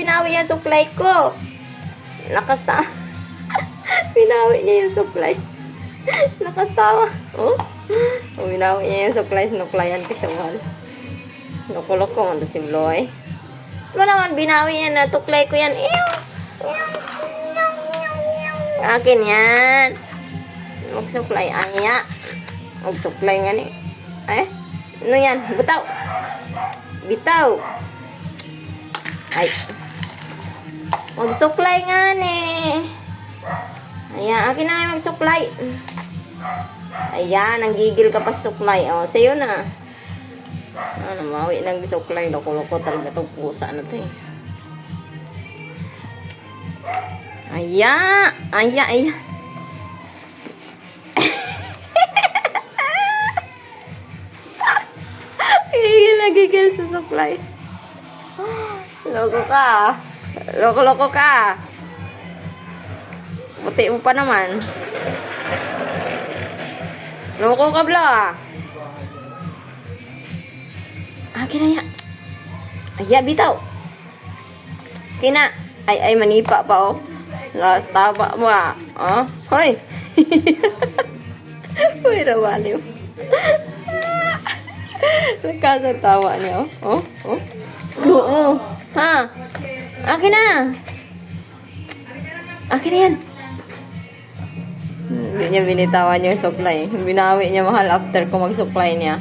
binawi yung suklay ko. Lakas na. Binawi niya yung suklay. Lakas tawa. Oh? Binawi niya yung suklay. Sinuklayan ko siya, mahal. Loko-loko man to si Bloy. Diba naman, binawi niya na tuklay ko yan. Akin yan. Magsuklay. Aya. Magsuklay nga ni. Eh? Ano yan? Bitaw. Bitaw. Ay. Magsuklay nga ni. Ayan. Akin na nga magsuklay. Ayan. Nanggigil ka pa suklay. O, sa'yo na. Ano, mawi lang suklay. Loko-loko talaga itong pusa na ito eh. Ayan. Ayan. Ayan. Nagigil sa supply. Loko ka. Loko-loko ka. Buti mo pa naman. Loko ka, Bla. Akin na yan. Ay, bitaw. Kina. Ay, manipa pa, oh. Last taba mo, ah. Oh, hoy. Hoy, rawaliw. Nagkasang tawa niya, oh. Oh, oh. Oo. Ha? Akin na. Akin na yan. Hindi niya binitawan yung supply. Binawi niya, mahal, after ko mag-supply niya.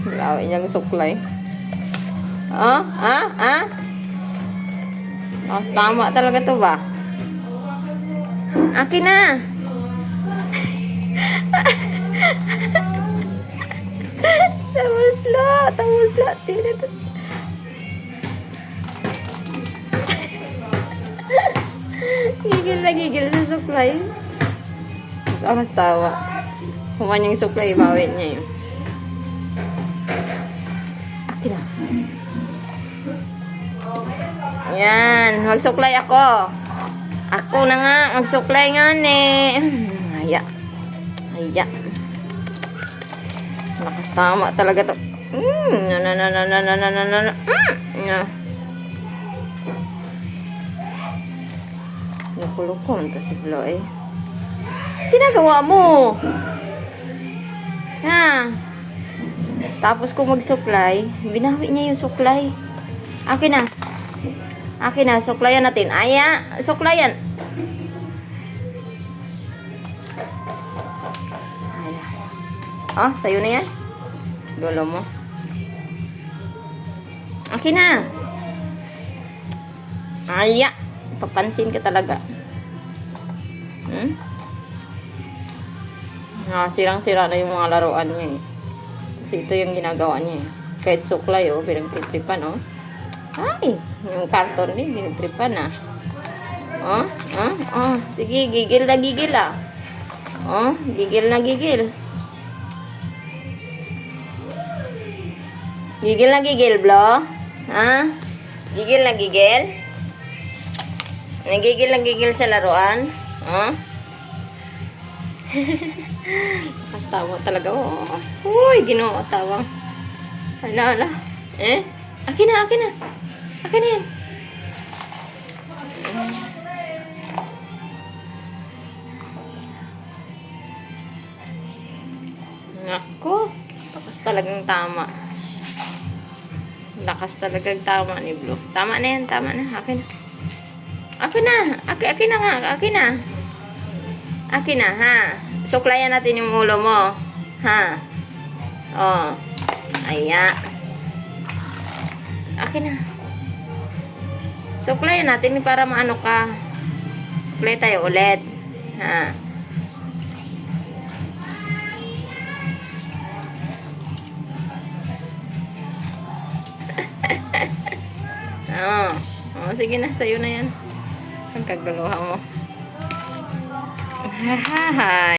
Binawi niya yung supply. Oh? Ah? Ah? Mas tama talaga to ba? Akin na. Tamusla. Tira. Gigil sa supply. Mas tawa. Kuman yung supply, bawin niya yun. Akin na. Ayan, mag-supply ako. Ako na nga, mag-supply nga ni. Aya. Lakas tama talaga to. Loko-loko to si Bloy. Ginagawa mo. Ha? Tapos kung mag-supply, binawi niya yung supply. Akin na, suklayan natin. Aya, suklayan. Oh, sa'yo na yan. Lolo mo. Akin na. Aya. Papansin ka talaga. Sirang-sira na yung mga laruan niya eh. Kasi ito yung ginagawa niya eh. Kahit suklay oh, pinagtripan oh. Ay, yung karton eh, pinagtripan ah. Sige, gigil na gigil ah. Oh, gigil na gigil. Gigil na gigil, Blo? Ha? Gigil na gigil? Nagigil na gigil sa laruan? Ha? Kastawa talaga, oh. Uy, ginoo, tawang. Ala. Eh? Akin na. Akin na yan. Nako. Lakas talagang tama. Lakas talagang tama ni Blue. Tama na yan. Akin na. Akin na, ha? Suklayan natin yung ulo mo. Ha? Oh. Aya. Akin na. Suklayan natin para maano ka. Suklay tayo ulit. Ha? Oh, sige na, sa'yo na yan. Ang kaguluhan mo. Hahaha.